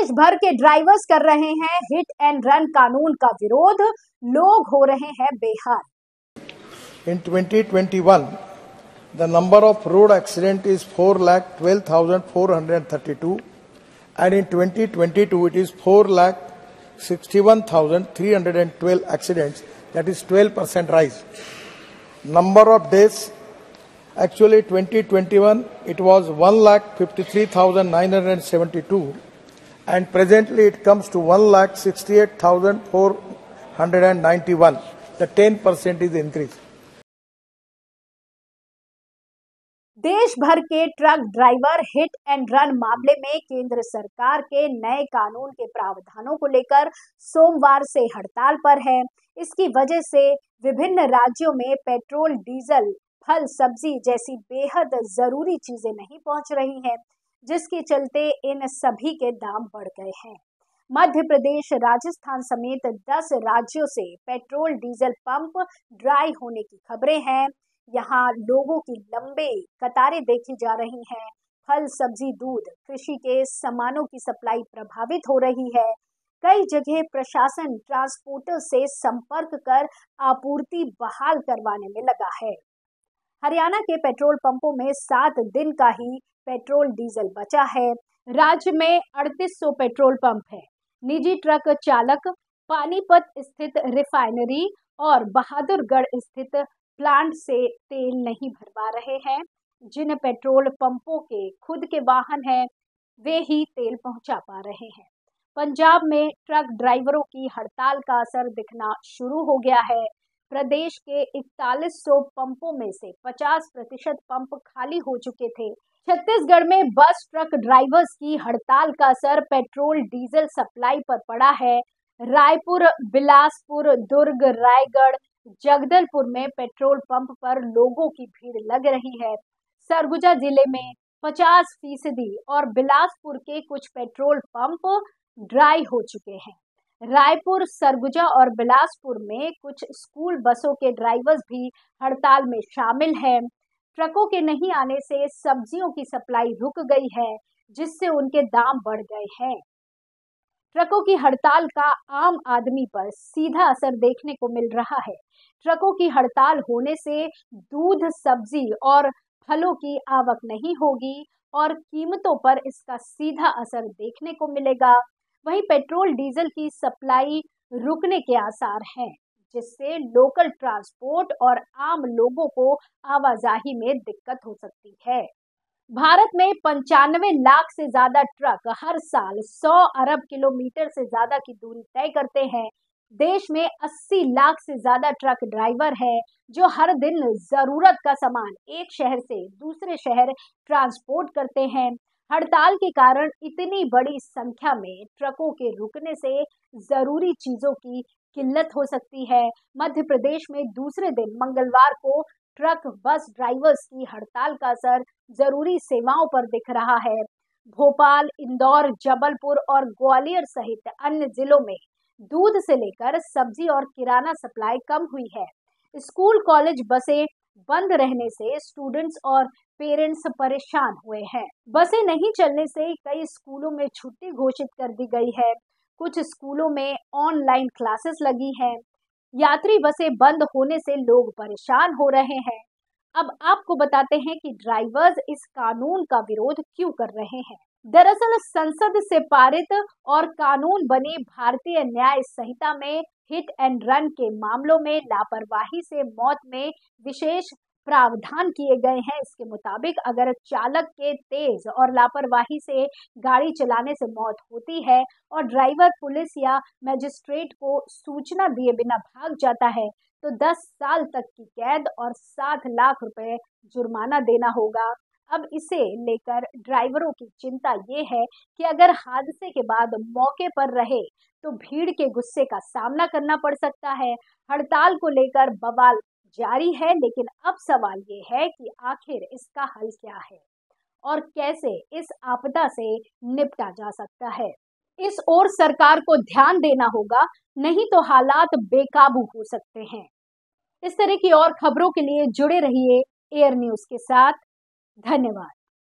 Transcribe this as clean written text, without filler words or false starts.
देश भर के ड्राइवर्स कर रहे हैं हिट एंड रन कानून का विरोध, लोग हो रहे हैं बेहाल। In 2021, the number of road accident is 4,12,432, and in 2022 it is 4,61,312 accidents. That is 12% rise. Number of deaths, actually 2021 it was 1,53,972, and presently it comes to 1,68,491. The 10% is increase. देश भर के truck driver hit and run मामले में केंद्र सरकार के नए कानून के प्रावधानों को लेकर सोमवार से हड़ताल पर है। इसकी वजह से विभिन्न राज्यों में पेट्रोल, डीजल, फल, सब्जी जैसी बेहद जरूरी चीजें नहीं पहुंच रही हैं, जिसके चलते इन सभी के दाम बढ़ गए हैं। मध्य प्रदेश, राजस्थान समेत 10 राज्यों से पेट्रोल, डीजल पंप ड्राई होने की खबरें हैं। यहाँ लोगों की लंबे कतारें देखी जा रही हैं। फल, सब्जी, दूध, कृषि के सामानों की सप्लाई प्रभावित हो रही है। कई जगह प्रशासन ट्रांसपोर्टर से संपर्क कर आपूर्ति बहाल करवाने में लगा है। हरियाणा के पेट्रोल पंपों में 7 दिन का ही पेट्रोल, डीजल बचा है। राज्य में 3800 पेट्रोल पंप है। निजी ट्रक चालक पानीपत स्थित रिफाइनरी और बहादुरगढ़ स्थित प्लांट से तेल नहीं भरवा रहे हैं। जिन पेट्रोल पंपों के खुद के वाहन हैं, वे ही तेल पहुंचा पा रहे हैं। पंजाब में ट्रक ड्राइवरों की हड़ताल का असर दिखना शुरू हो गया है। प्रदेश के 4100 पंपों में से 50% पंप खाली हो चुके थे। छत्तीसगढ़ में बस ट्रक ड्राइवर्स की हड़ताल का असर पेट्रोल, डीजल सप्लाई पर पड़ा है। रायपुर, बिलासपुर, दुर्ग, रायगढ़, जगदलपुर में पेट्रोल पंप पर लोगों की भीड़ लग रही है। सरगुजा जिले में 50% और बिलासपुर के कुछ पेट्रोल पंप ड्राई हो चुके हैं। रायपुर, सरगुजा और बिलासपुर में कुछ स्कूल बसों के ड्राइवर्स भी हड़ताल में शामिल हैं। ट्रकों के नहीं आने से सब्जियों की सप्लाई रुक गई है, जिससे उनके दाम बढ़ गए हैं। ट्रकों की हड़ताल का आम आदमी पर सीधा असर देखने को मिल रहा है। ट्रकों की हड़ताल होने से दूध, सब्जी और फलों की आवक नहीं होगी और कीमतों पर इसका सीधा असर देखने को मिलेगा। वहीं पेट्रोल, डीजल की सप्लाई रुकने के आसार हैं, जिससे लोकल ट्रांसपोर्ट और आम लोगों को आवाजाही में दिक्कत हो सकती है। भारत में 95 लाख से ज्यादा ट्रक हर साल 100 अरब किलोमीटर से ज्यादा की दूरी तय करते हैं। देश में 80 लाख से ज्यादा ट्रक ड्राइवर हैं, जो हर दिन जरूरत का सामान एक शहर से दूसरे शहर ट्रांसपोर्ट करते हैं। हड़ताल के कारण इतनी बड़ी संख्या में ट्रकों के रुकने से जरूरी चीजों की किल्लत हो सकती है। मध्य प्रदेश में दूसरे दिन मंगलवार को ट्रक, बस ड्राइवर्स की हड़ताल का असर जरूरी सेवाओं पर दिख रहा है। भोपाल, इंदौर, जबलपुर और ग्वालियर सहित अन्य जिलों में दूध से लेकर सब्जी और किराना सप्लाई कम हुई है। स्कूल, कॉलेज बसें बंद रहने से स्टूडेंट्स और पेरेंट्स परेशान हुए हैं। बसें नहीं चलने से कई स्कूलों में छुट्टी घोषित कर दी गई है। कुछ स्कूलों में ऑनलाइन क्लासेस लगी हैं। यात्री बसें बंद होने से लोग परेशान हो रहे हैं। अब आपको बताते हैं कि ड्राइवर्स इस कानून का विरोध क्यों कर रहे हैं। दरअसल संसद से पारित और कानून बनी भारतीय न्याय संहिता में हिट एंड रन के मामलों में लापरवाही से मौत में विशेष प्रावधान किए गए हैं। इसके मुताबिक अगर चालक के तेज और लापरवाही से गाड़ी चलाने से मौत होती है और ड्राइवर पुलिस या मजिस्ट्रेट को सूचना दिए बिना भाग जाता है, तो 10 साल तक की कैद और 7 लाख रुपए जुर्माना देना होगा। अब इसे लेकर ड्राइवरों की चिंता ये है कि अगर हादसे के बाद मौके पर रहे तो भीड़ के गुस्से का सामना करना पड़ सकता है। हड़ताल को लेकर बवाल जारी है, लेकिन अब सवाल ये है कि आखिर इसका हल क्या है और कैसे इस आपदा से निपटा जा सकता है। इस ओर सरकार को ध्यान देना होगा, नहीं तो हालात बेकाबू हो सकते हैं। इस तरह की और खबरों के लिए जुड़े रहिए एयर न्यूज के साथ। धन्यवाद।